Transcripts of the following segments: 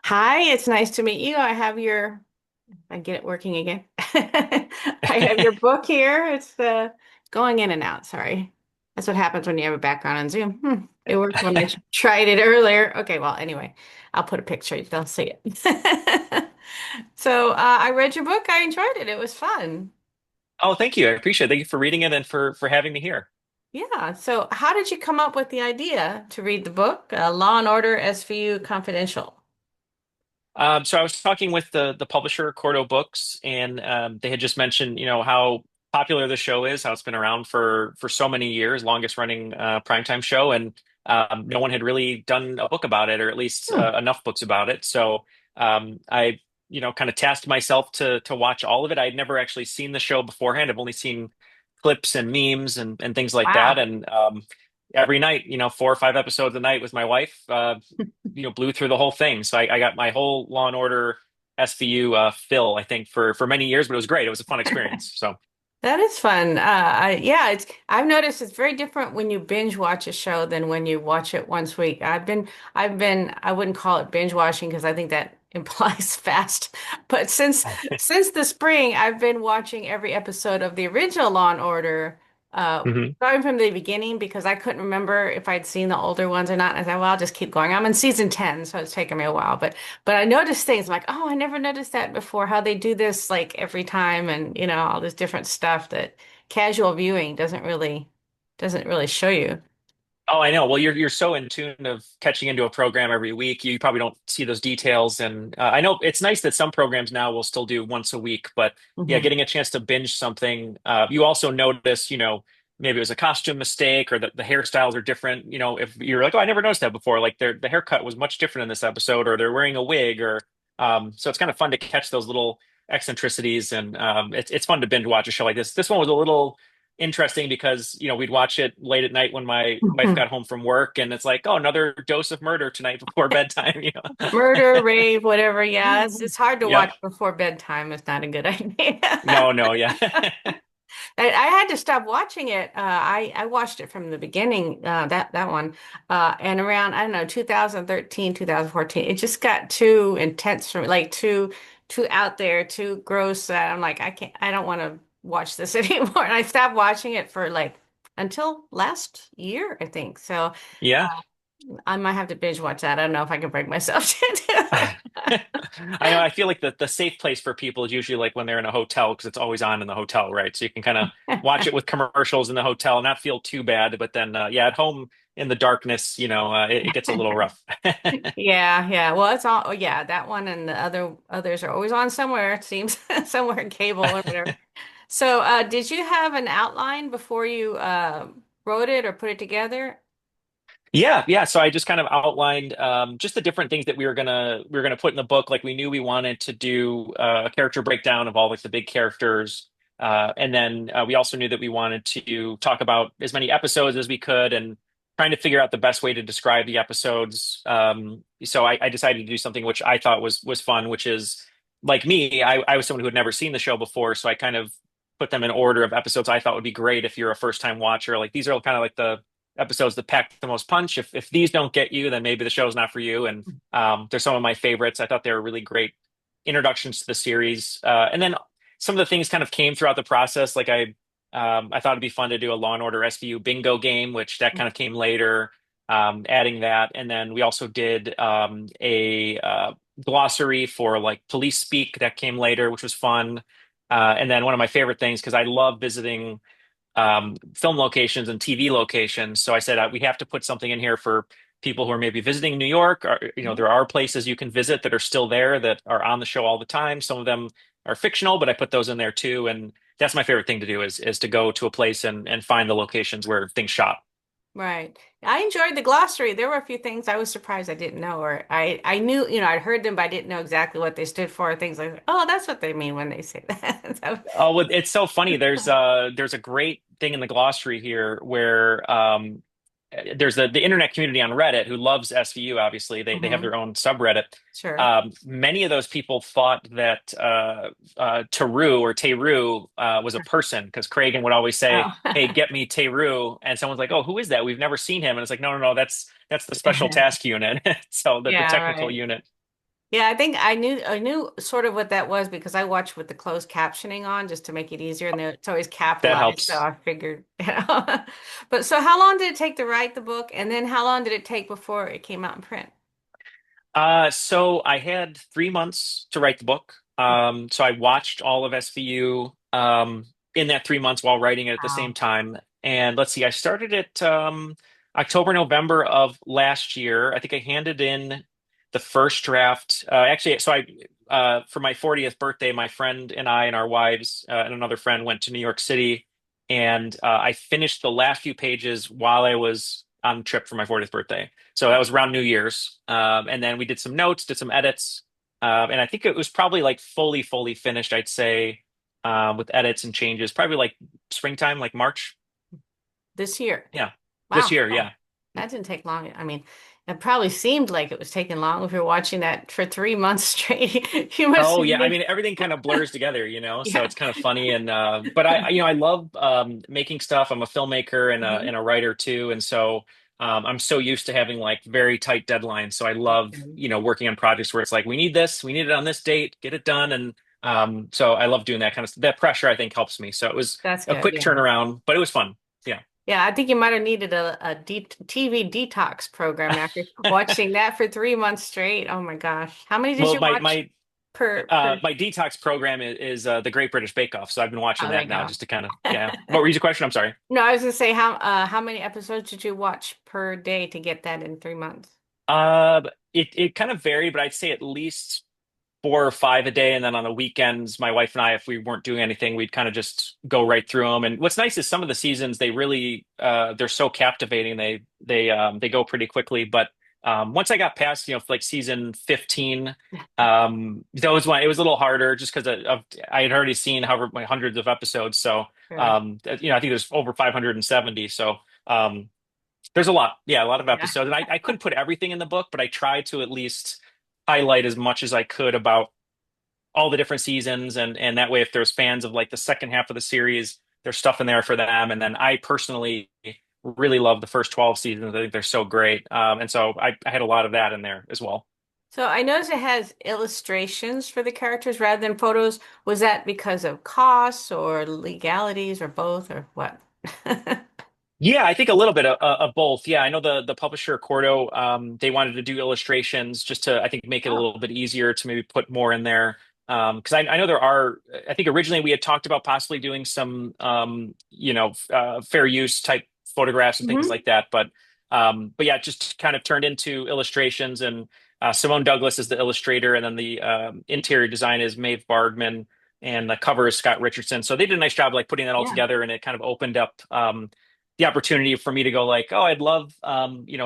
Hi, it's nice to meet you. I get it working again. I have your book here. It's going in and out. Sorry. That's what happens when you have a background on Zoom. It worked when I tried it earlier. Okay, well, anyway, I'll put a picture. They'll see it. So I read your book. I enjoyed it. It was fun. Oh, thank you. I appreciate it. Thank you for reading it and for having me here. Yeah. So how did you come up with the idea to read the book, Law and Order SVU Confidential? So I was talking with the publisher, Cordo Books, and they had just mentioned, how popular the show is, how it's been around for so many years, longest running primetime show, and no one had really done a book about it, or at least Hmm. enough books about it. So I, kind of tasked myself to watch all of it. I had never actually seen the show beforehand. I've only seen clips and memes and things like that, Wow. and every night, 4 or 5 episodes a night with my wife. Blew through the whole thing. So I got my whole Law and Order SVU fill, I think, for many years, but it was great. It was a fun experience. So That is fun. Yeah, I've noticed it's very different when you binge watch a show than when you watch it once a week. I wouldn't call it binge watching because I think that implies fast. But since the spring, I've been watching every episode of the original Law and Order, Mhm. starting from the beginning because I couldn't remember if I'd seen the older ones or not. And I said, well, I'll just keep going. I'm in season 10, so it's taken me a while, but I noticed things like, oh, I never noticed that before, how they do this like every time and all this different stuff that casual viewing doesn't really show you. Oh, I know. Well, you're so in tune of catching into a program every week. You probably don't see those details, and I know it's nice that some programs now will still do once a week. But yeah, Hmm. getting a chance to binge something, you also notice, maybe it was a costume mistake or the hairstyles are different. If you're like, oh, I never noticed that before. Like the haircut was much different in this episode, or they're wearing a wig, or so it's kind of fun to catch those little eccentricities, and it's fun to binge watch a show like this. This one was a little interesting because we'd watch it late at night when my wife got home from work, and it's like, oh, another dose of murder tonight before bedtime. Murder, rape, whatever. Yeah, it's hard to Yep. watch before bedtime. It's not a good idea. No, no, yeah. I had to stop watching it. I watched it from the beginning, that one, and around I don't know 2013, 2014. It just got too intense for me, like too out there, too gross. That I'm like I don't want to watch this anymore. And I stopped watching it for like until last year, I think. So Yeah. I might have to binge watch that. I don't know if I can bring myself to do I it. know. I feel like the safe place for people is usually like when they're in a hotel because it's always on in the hotel, right? So you can kind of watch it with commercials in the hotel and not feel too bad. But then, yeah, at home in the darkness, it gets a little rough. Yeah, yeah. Well, it's all, oh, yeah, that one and the others are always on somewhere, it seems, somewhere in cable or whatever. So, did you have an outline before you wrote it or put it together? Yeah, yeah. So I just kind of outlined just the different things that we were gonna put in the book. Like we knew we wanted to do a character breakdown of all like the big characters, and then we also knew that we wanted to talk about as many episodes as we could, and trying to figure out the best way to describe the episodes. So I decided to do something which I thought was fun, which is like me. I was someone who had never seen the show before, so I kind of put them in order of episodes I thought would be great if you're a first time watcher. Like these are kind of like the episodes that pack the most punch. If these don't get you, then maybe the show's not for you. And they're some of my favorites. I thought they were really great introductions to the series. And then some of the things kind of came throughout the process. Like I thought it'd be fun to do a Law and Order SVU bingo game, which that kind of came later. Adding that, and then we also did a glossary for like police speak that came later, which was fun. And then one of my favorite things because I love visiting film locations and TV locations. So I said we have to put something in here for people who are maybe visiting New York. Or, there are places you can visit that are still there that are on the show all the time. Some of them are fictional, but I put those in there too. And that's my favorite thing to do is to go to a place and find the locations where things shot. Right. I enjoyed the glossary. There were a few things I was surprised I didn't know, or I knew, I'd heard them, but I didn't know exactly what they stood for. Things like, oh, that's what they mean when they say that. So, Oh, well, it's so funny. There's a great thing in the glossary here where there's the internet community on Reddit who loves SVU. Obviously, they have mhm, their own subreddit. sure. Many of those people thought that Teru or Teru was a person because Kragan would always say, Oh. "Hey, get me Teru," and someone's like, "Oh, who is that? We've never seen him." And it's like, "No, no, no, that's the special task unit." So the Yeah, technical right. unit. Yeah, I think I knew sort of what that was because I watched with the closed captioning on just to make it easier, and it's always That capitalized, so helps. I figured. But so, how long did it take to write the book, and then how long did it take before it came out in print? So I had 3 months to write the book. So I watched all of SVU in that 3 months while writing it at the same Wow. time. And let's see, I started it October, November of last year. I think I handed in the first draft. Actually, so I for my 40th birthday, my friend and I and our wives and another friend went to New York City, and I finished the last few pages while I was on the trip for my 40th birthday. So that was around New Year's. And then we did some notes, did some edits. And I think it was probably like fully finished, I'd say, with edits and changes, probably like springtime, like March. This year. Yeah. This Wow. year. Oh, Yeah. that didn't take long. I mean, it probably seemed like it was taking long if you're watching that for 3 months straight. You must Oh have yeah, I been, mean everything kind of blurs together, you know. So yeah. it's kind of funny, and but I love making stuff. I'm a filmmaker and Mhm. a writer too, and so I'm so used to having like very tight deadlines. So I love Okay. working on projects where it's like we need this, we need it on this date, get it done, and so I love doing that kind of that pressure. I think helps me. So it was That's a good. quick Yeah. turnaround, but it was fun. Yeah. Yeah, I think you might have needed a TV detox program after watching that for 3 months straight. Oh my gosh. How many did Well, you watch per? my detox program is the Great British Bake Off. So I've been watching Oh, there that you now go. just to kind of yeah. What were your question? I'm sorry. No, I was gonna say how many episodes did you watch per day to get that in 3 months? Uh, it kind of varied, but I'd say at least 4 or 5 a day. And then on the weekends, my wife and I, if we weren't doing anything, we'd kind of just go right through them. And what's nice is some of the seasons they really they're so captivating. They go pretty quickly. But once I got past like season 15, those one it was a little harder just because I had already seen however my hundreds of episodes. So Sure. I think there's over 570. So there's a lot. Yeah, a lot of Yeah. episodes. And I couldn't put everything in the book, but I tried to at least highlight as much as I could about all the different seasons. And that way, if there's fans of like the second half of the series, there's stuff in there for them. And then I personally really love the first 12 seasons. I think they're so great. And so I had a lot of that in there as well. So I noticed it has illustrations for the characters rather than photos. Was that because of costs or legalities or both or what? Yeah, I think a little bit of both. Yeah, I know the publisher Cordo, they wanted to do illustrations just to, I think, make it a Oh. little bit easier to maybe put more in there. Because I know there are, I think originally we had talked about possibly doing some, fair use type photographs and things Hmm. like that. But yeah, it just kind of turned into illustrations. And Simone Douglas is the illustrator, and then the interior design is Maeve Bardman, and the cover is Scott Richardson. So they did a nice job like putting that all Yeah. together, and it kind of opened up. The opportunity for me to go like, oh, I'd love,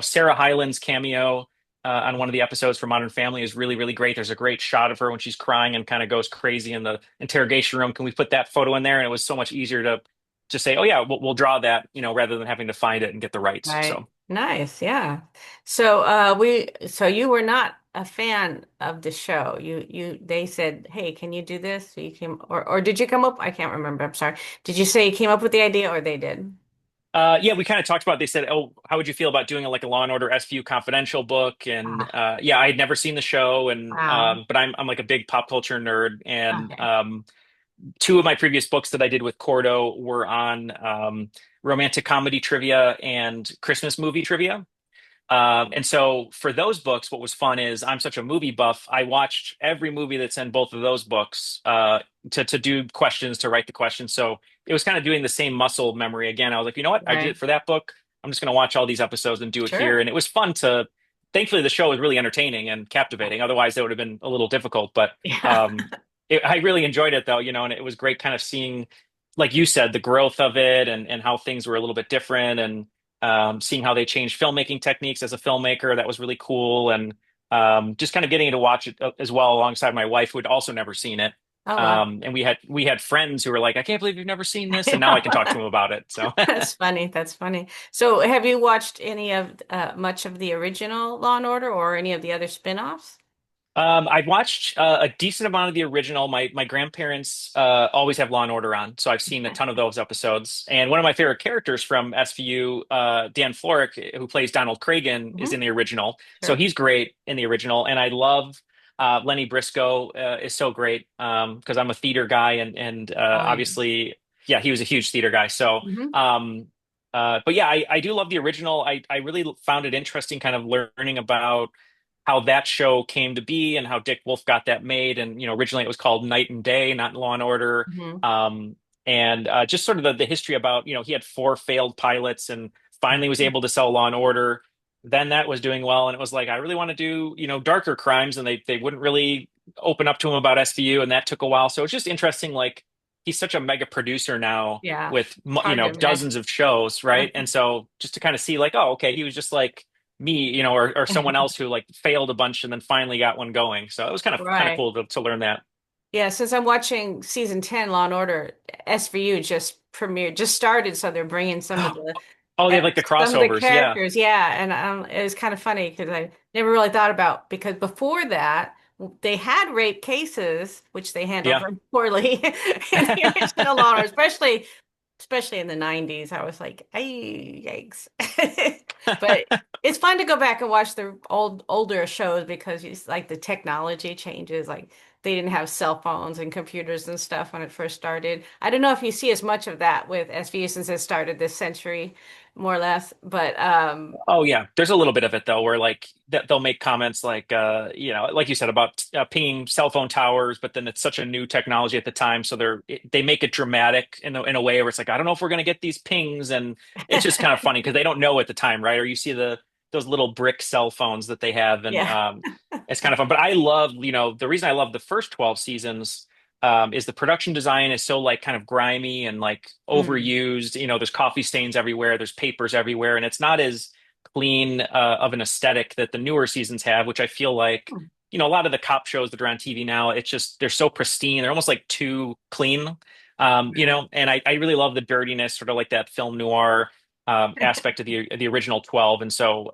Sarah Hyland's cameo on one of the episodes for Modern Family is really, really great. There's a great shot of her when she's crying and kind of goes crazy in the interrogation room. Can we put that photo in there? And it was so much easier to just say, oh yeah, we'll draw that, rather than having to find it and get the rights. Right. So. Nice. Yeah. So so you were not a fan of the show. They said, "Hey, can you do this?" So you came or did you come up? I can't remember. I'm sorry. Did you say you came up with the idea or they did? Yeah, we kind of talked about. They said, "Oh, how would you feel about doing like a Law and Order SVU confidential book?" And Ah, yeah, I had never seen the show, and wow. but I'm like a big pop culture nerd, and Okay. two of my previous books that I did with Cordo were on romantic comedy trivia and Christmas movie trivia. And so for those books, what was fun is I'm such a movie buff. I watched every movie that's in both of those books to do questions, to write the questions. So it was kind of doing the same muscle memory again. I was like, you know what? I did it Right. for that book. I'm just going to watch all these episodes and do it here. Sure. And it was fun thankfully, the show was really entertaining and captivating. Otherwise, it would have been a little difficult. But Yeah. um, I really enjoyed it though, and it was great kind of seeing, like you said, the growth of it and how things were a little bit different, and seeing how they changed filmmaking techniques as a filmmaker. That was really cool. And just kind of getting to watch it as well alongside my wife, who had also never seen it. Oh, wow. And we had friends who were like, I can't believe you've never seen this. And now I can talk to them about it. So That's funny. That's funny. So, have you watched any of much of the original Law and Order or any of the other spin-offs? I've watched a decent amount of the original. My grandparents always have Law and Order on, so I've seen a ton of those episodes. And one of my favorite characters from SVU, Dan Florek, who plays Donald Cragen, is Hmm. in the original. So Sure. he's great in the original, and I love. Lenny Briscoe is so great because I'm a theater guy, and Oh yeah. obviously, yeah, he was a huge theater guy. So, Hmm. um, but yeah, I do love the original. I really found it interesting, kind of learning about how that show came to be and how Dick Wolf got that made. And originally it was called Night and Day, not Law and Order. Hmm. Um, and just sort of the history about he had four failed pilots and finally was able to sell Law and Order. Then that was doing well, and it was like I really want to do darker crimes, and they wouldn't really open up to him about SVU, and that took a while. So it's just interesting. Like he's such a mega producer now Yeah. with It's hard to imagine. dozens of shows, right? And so just to kind of see like, oh, okay, he was just like me, or someone else who like failed a bunch and then finally got one going. So it was kind of Right. cool to learn that. Yeah, since I'm watching season 10, Law and Order, SVU just premiered, just started, so they're bringing Oh, they have like the some of the crossovers, yeah, characters. Yeah, and it was kind of funny because I never really thought about because before that they had rape cases, which they handled yeah. very poorly in the original Law and Order, especially in the 90s. I was like, ay, yikes. But it's fun to go back and watch the older shows because it's like the technology changes. Like they didn't have cell phones and computers and stuff when it first started. I don't know if you see as much of that with SVU since it started this century, more or less. But Oh yeah, there's a little bit of it though, where like that they'll make comments like like you said about pinging cell phone towers, but then it's such a new technology at the time, so they make it dramatic in a way where it's like I don't know if we're gonna get these pings, and it's just kind of funny because they don't know at the time, right? Or you see those little brick cell phones that they have, and yeah. it's kind of fun. But I love, the reason I love the first 12 seasons. Is the production design is so like kind of grimy and like Mm. overused. There's coffee stains everywhere, there's papers everywhere, and it's not as clean of an aesthetic that the newer seasons have, which I feel like, a lot of the cop shows that are on TV now, it's just they're so pristine, they're almost like too clean. And I really love the dirtiness, sort of like that film noir aspect of the original 12. And so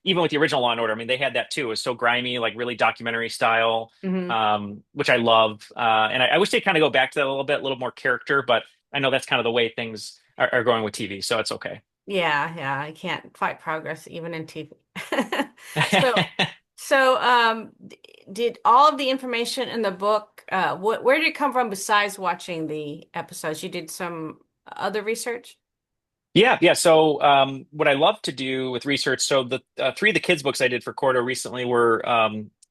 even with the original Law and Order, I mean, they had that too. It was so grimy, like really documentary style, Hmm. which I love. And I wish they kind of go back to that a little more character, but I know that's kind of the way things are going with TV, so it's okay. Yeah, yeah, I can't fight progress even in TV. So, did all of the information in the book, where did it come from besides watching the episodes? You did some other research? Yeah, yeah. So, what I love to do with research, so the three of the kids' books I did for Cordo recently were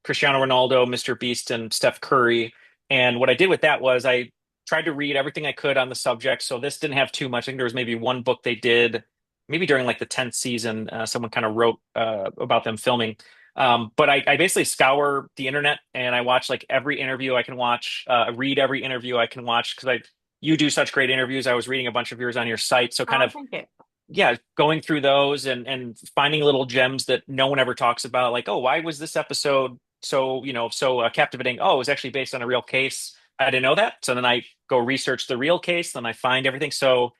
Cristiano Ronaldo, Mr. Beast, and Steph Curry. And what I did with that was I tried to read everything I could on the subject. So this didn't have too much. I think there was maybe one book they did, maybe during like the 10th season. Someone kind of wrote about them filming. But I basically scour the internet and I watch like every interview I can watch, read every interview I can watch because you do such great interviews. I was reading a bunch of yours on your site, so kind Oh, of thank you. yeah, going through those and finding little gems that no one ever talks about, like, oh, why was this episode so captivating? Oh, it was actually based on a real case. I didn't know that. So then I go research the real case, then I find everything. So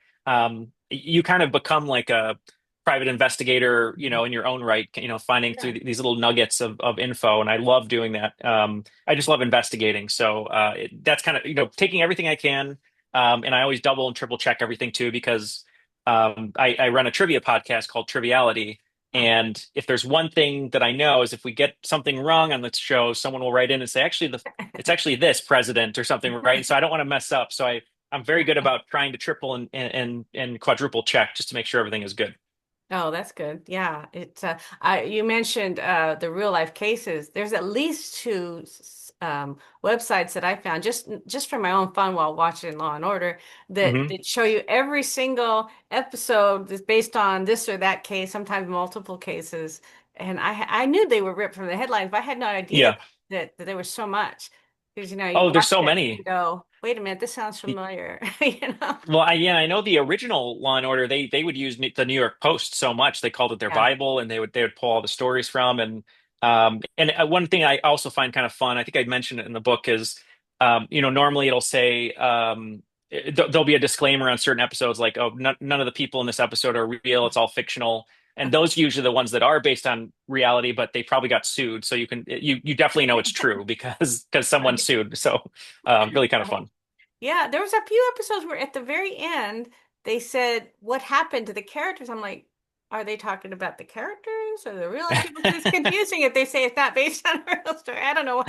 you kind of become like a private investigator, in your own right, finding through Yeah. these little nuggets of info. And I love doing that. I just love investigating. So that's kind of, taking everything I can. And I always double and triple check everything too, because I run a trivia podcast called Triviality. Oh. And if there's one thing that I know is if we get something wrong on the show, someone will write in and say, actually, it's actually this president or something, right? And so I don't want to mess up. So I'm very good about trying to triple and quadruple check just to make sure everything is good. Oh, that's good. Yeah, you mentioned the real life cases. There's at least two websites that I found just for my own fun while watching Law and Order Hmm. that show you every single episode that's based on this or that case, sometimes multiple cases. And I knew they were ripped from the headlines, but I had no idea Yeah. that there was so much. Because you Oh, there's watch so it and many. go, wait a minute, this sounds familiar. You know? Well, I know the original Law and Order. They would use the New York Post so much. They called it their Yeah. Bible, and they would pull all the stories from. And one thing I also find kind of fun. I think I mentioned it in the book is, normally it'll say there'll be a disclaimer on certain episodes like, oh, none of the people in this episode are real. It's all fictional. And those usually the ones that are based on reality, but they probably got sued. So you definitely know it's true because someone Right. sued. So really kind of Right. fun. Yeah, there was a few episodes where at the very end they said what happened to the characters. I'm like, are they talking about the characters or the real life people? Because it's confusing if they say it's not based on a real story. I don't know.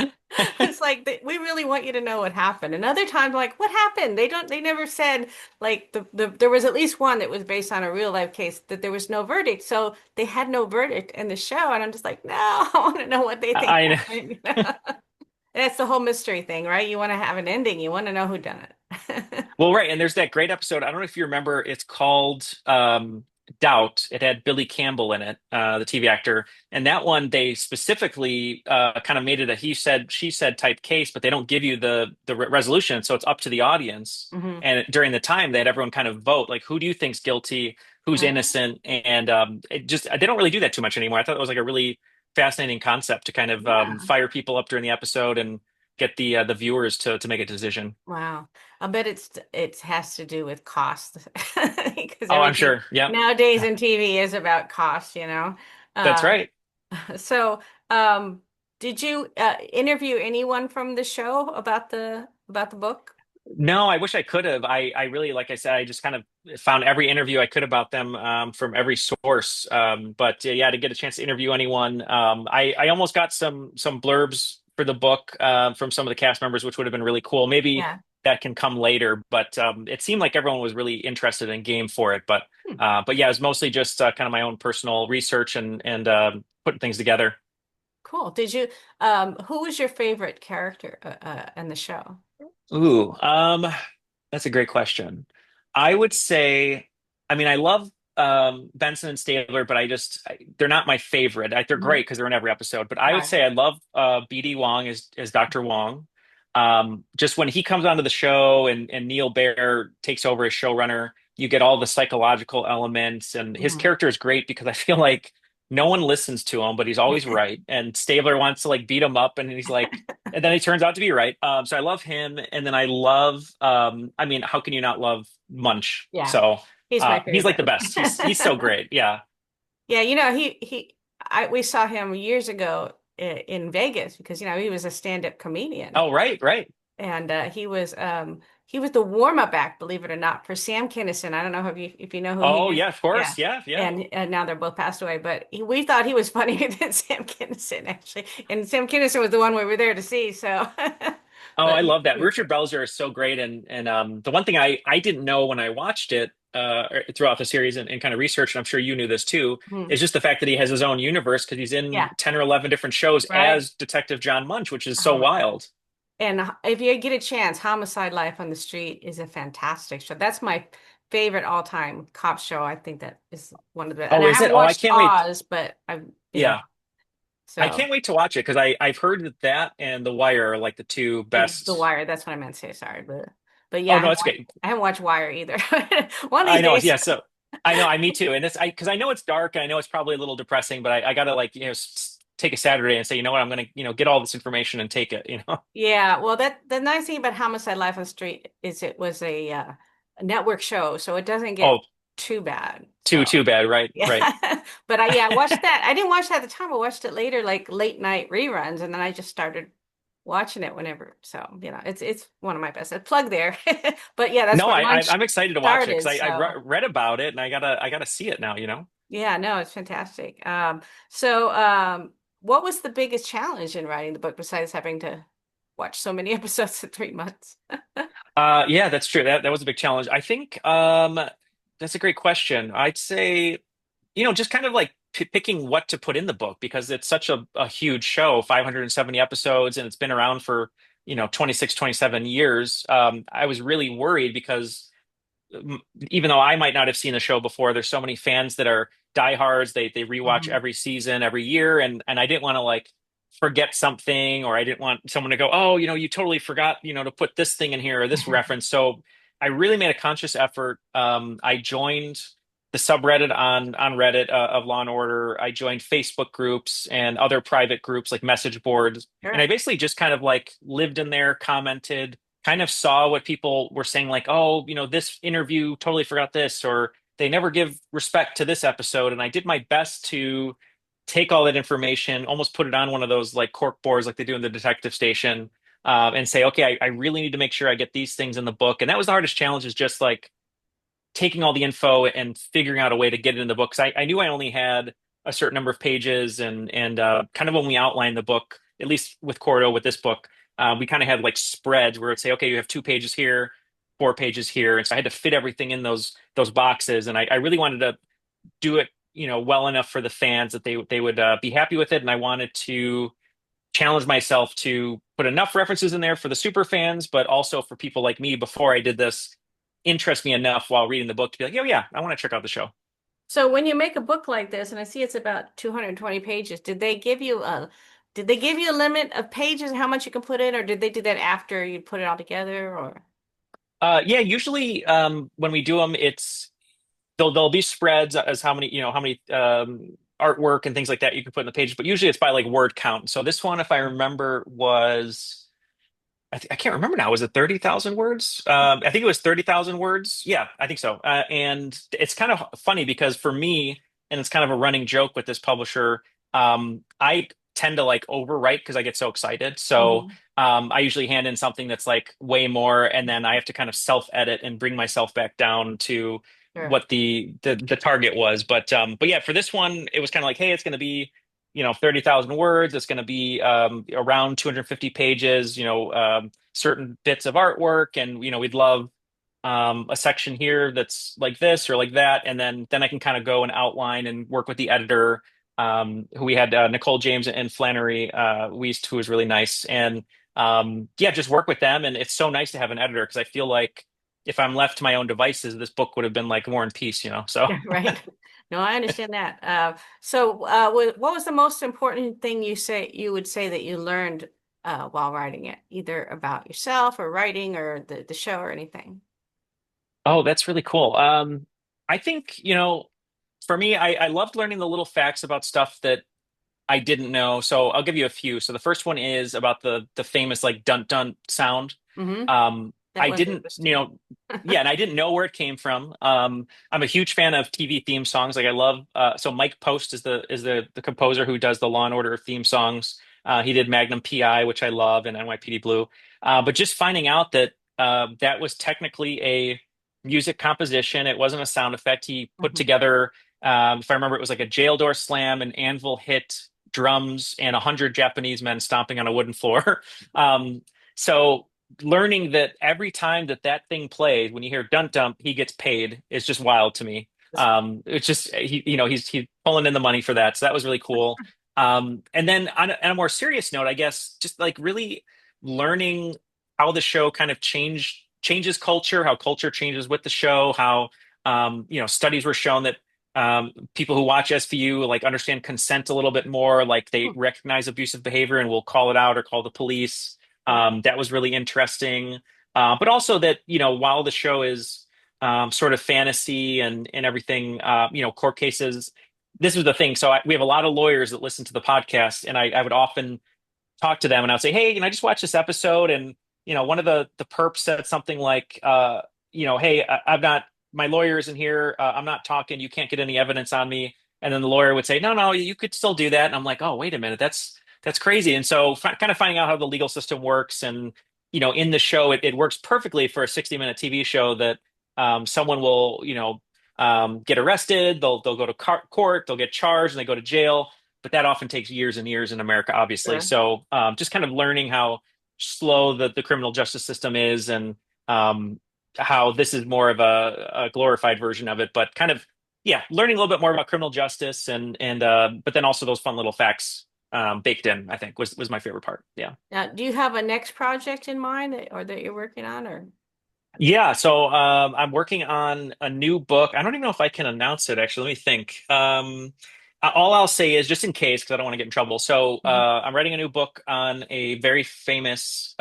It's like we really want you to know what happened. And other times, like, what happened? They never said like there was at least one that was based on a real life case that there was no verdict. So they had no verdict in the show. And I'm just like, no, I want to know what they think I happened. That's the whole mystery thing, right? You want to have an ending. You want to know who done it. Well, right, and there's that great episode. I don't know if you remember. It's called Doubt. It had Billy Campbell in it, the TV actor, and that one they specifically kind of made it a he said she said type case, but they don't give you the resolution, so it's up to the audience. Hmm. And during the time, they had everyone kind of vote, like who do you think's guilty, who's Oh, innocent, and it just they don't really do that too much anymore. I thought it was like a really fascinating concept to kind of yeah. fire people up during the episode and get the viewers to make a decision. Wow. I bet it has to do with cost because Oh, I'm everything sure. Yeah. nowadays in TV is about cost, you know. That's Uh, right. so did you interview anyone from the show about the book? No, I wish I could have. I really, like I said, I just kind of found every interview I could about them from every source. But yeah, to get a chance to interview anyone, I almost got some blurbs for the book from some of the cast members, which would have been really cool. Maybe Yeah. that can come later, but it seemed like everyone was really interested and game for it. Hmm. But yeah, it was mostly just kind of my own personal research and putting things together. Cool. Did you who was your favorite character in the show? Ooh, that's a great question. I would say, I mean, I love Benson and Stabler, but they're not my favorite. They're Mhm. great because they're in every episode. But I would Right. say I love BD Wong as Dr. Wong. Just when he comes onto the show and Neil Baer takes over as showrunner, you get all the psychological elements, and his Mhm. character is great because I feel like no one listens to him, but he's always right. And Stabler wants to like beat him up, and he's like, and then he turns out to be right. So I love him, and then I love. I mean, how can you not love Munch? Yeah. So He's my he's like the favorite. best. He's so great. Yeah. Yeah, we saw him years ago in Vegas because he was a stand-up comedian, Oh, right, right. and he was the warm-up act, believe it or not, for Sam Kinison. I don't know if you know who he Oh, is. yeah, of Yeah, course. Yeah, yeah. and now they're both passed away, but we thought he was funnier than Sam Kinison actually, and Sam Kinison was the one we were there to see. So, Oh, but I love he that. was Richard great. Belzer is so great, and the one thing I didn't know when I watched it throughout the series and kind of researched, and I'm sure you knew this too, Hmm. is just the fact that he has his own universe because he's in Yeah, 10 or 11 different shows right. as Detective John Munch, which is so Oh my God. wild. And if you get a chance, Homicide: Life on the Street is a fantastic show. That's my favorite all-time cop show. I think that is one of the, and Oh, I is haven't it? Oh, I watched can't wait. Oz, but Yeah. I so can't wait to watch it because I've heard that that and The Wire are like the two and The best. Wire, that's what I meant to say, sorry. But yeah, Oh no, it's okay. I haven't watched Wire either. One of these I know. days. Yeah. So I know. I me too. And it's because I know it's dark and I know it's probably a little depressing, but I gotta like take a Saturday and say, you know what, I'm gonna get all this information and take it. Yeah, well, that the nice thing about Homicide: Life on the Street is it was a network show, so it doesn't Oh, get too bad. too So bad. Right. yeah, Right. but I watched that. I didn't watch that at the time. I watched it later, like late night reruns, and then I just started watching it whenever. So it's one of my best. A plug there, but yeah, that's No, where lunch I'm excited to watch it because started. I So read about it and I gotta see it now. yeah, no, it's fantastic. So what was the biggest challenge in writing the book besides having to watch so many episodes in 3 months? Yeah, that's true. That was a big challenge. I think that's a great question. I'd say, just kind of like picking what to put in the book because it's such a huge show, 570 episodes, and it's been around for, 26, 27 years. I was really worried because even though I might not have seen the show before, there's so many fans that are diehards. They rewatch Mhm. every season, every year, and I didn't want to like forget something, or I didn't want someone to go, oh, you totally forgot, to put this thing in here or this reference. So I really made a conscious effort. I joined the subreddit on Reddit of Law and Order. I joined Facebook groups and other private groups like message boards, and I Sure. basically just kind of like lived in there, commented, kind of saw what people were saying, like, oh, this interview totally forgot this, or they never give respect to this episode. And I did my best to take all that information, almost put it on one of those like cork boards like they do in the detective station, and say, okay, I really need to make sure I get these things in the book. And that was the hardest challenge, is just like taking all the info and figuring out a way to get it in the book. 'Cause I knew I only had a certain number of pages, and kind of when we outlined the book, at least with Cordo with this book, we kind of had like spreads where it'd say, okay, you have 2 pages here, 4 pages here, and so I had to fit everything in those boxes, and I really wanted to do it, well enough for the fans that they would be happy with it, and I wanted to challenge myself to put enough references in there for the super fans, but also for people like me before I did this, interest me enough while reading the book to be like, oh yeah, I want to check out the show. So when you make a book like this, and I see it's about 220 pages, did they give you a limit of pages, how much you can put in, or did they do that after you put it all together, or? Yeah, usually when we do them, it's there'll be spreads as how many artwork and things like that you can put in the pages, but usually it's by like word count. So this one, if I remember, was I can't remember now. Was it 30,000 words? I think it was 30,000 words. Yeah, I think so. And it's kind of funny because for me, and it's kind of a running joke with this publisher, I tend to like overwrite because I get so excited. So Mhm. I usually hand in something that's like way more, and then I have to kind of self-edit and bring myself back down to Sure. what the target was. But yeah, for this one, it was kind of like, hey, it's going to be 30,000 words. It's going to be around 250 pages, certain bits of artwork. And, we'd love a section here that's like this or like that. And then I can kind of go and outline and work with the editor, who we had Nicole James and Flannery Weist, who was really nice. And yeah, just work with them. And it's so nice to have an editor because I feel like if I'm left to my own devices, this book would have been like War and Peace. So. Yeah, right. No, I understand that. What was the most important thing you would say that you learned while writing it, either about yourself or writing or the show or anything? Oh, that's really cool. I think, for me, I loved learning the little facts about stuff that I didn't know. So I'll give you a few. So the first one is about the famous like dun dun sound. Hmm. That I was didn't, interesting. yeah, and I didn't know where it came from. I'm a huge fan of TV theme songs. Like I love, so Mike Post is the composer who does the Law and Order theme songs. He did Magnum PI, which I love, and NYPD Blue. But just finding out that that was technically a music composition. It wasn't a sound effect. He put Mhm. together, if I remember, it was like a jail door slam, an anvil hit, drums, and 100 Japanese men stomping on a wooden floor. So learning that every time that thing plays, when you hear dun dump, he gets paid is just wild to me. It's just he's pulling in the money for that, so that was really cool. And then on a more serious note, I guess just like really learning how the show kind of changes culture, how culture changes with the show, how studies were shown that people who watch SVU like understand consent a little bit more, like they Hmm. recognize abusive behavior and will call it out or call the police. Right. That was really interesting. But also that, while the show is sort of fantasy and everything, court cases, this was the thing. So we have a lot of lawyers that listen to the podcast, and I would often talk to them and I would say, hey, I just watched this episode, and one of the perps said something like, hey, I'm not, my lawyer isn't here. I'm not talking. You can't get any evidence on me. And then the lawyer would say, no, no, you could still do that. And I'm like, oh, wait a minute, that's crazy. And so kind of finding out how the legal system works, and in the show, it works perfectly for a 60-minute TV show that someone will, get arrested, they'll go to court, they'll get charged, and they go to jail, but that often takes years and years in America, obviously. Sure. So just kind of learning how slow the criminal justice system is, and um, how this is more of a glorified version of it, but kind of, yeah, learning a little bit more about criminal justice, and but then also those fun little facts baked in, I think was my favorite part. Yeah. Now, do you have a next project in mind or that you're working on, or? Yeah, so I'm working on a new book. I don't even know if I can announce it, actually. Let me think. All I'll say is, just in case, because I don't want to get in trouble. So Mhm. I'm writing a new book on a very famous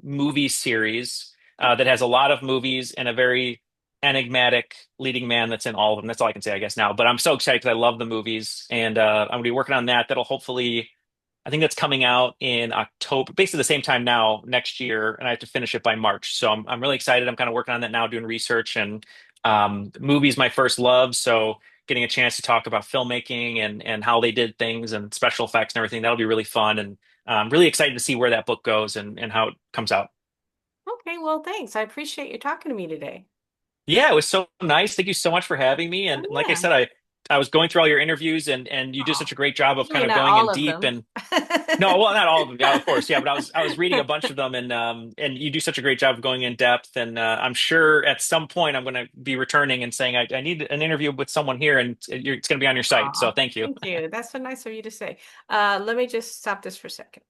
movie series that has a lot of movies and a very enigmatic leading man that's in all of them. That's all I can say, I guess, now. But I'm so excited because I love the movies, and I'm going to be working on that. That'll hopefully, I think that's coming out in October, basically the same time now next year, and I have to finish it by March. So I'm really excited. I'm kind of working on that now, doing research, and movies my first love. So getting a chance to talk about filmmaking and how they did things and special effects and everything, that'll be really fun. And I'm really excited to see where that book goes and how it comes out. Okay, well, thanks. I appreciate you talking to me today. Yeah, it was so nice. Thank you so much for having me. Oh And like I yeah. said, I was going through all your interviews, and you did Oh, such a great job of usually kind of not going in all of deep. them. And no, well, not all of them, yeah, of course, yeah, but I was reading a bunch of them, and you do such a great job of going in depth. And I'm sure at some point I'm going to be returning and saying I need an interview with someone here, and it's going to be on your site. So Aw, thank you. thank you. That's so nice of you to say. Let me just stop this for a second.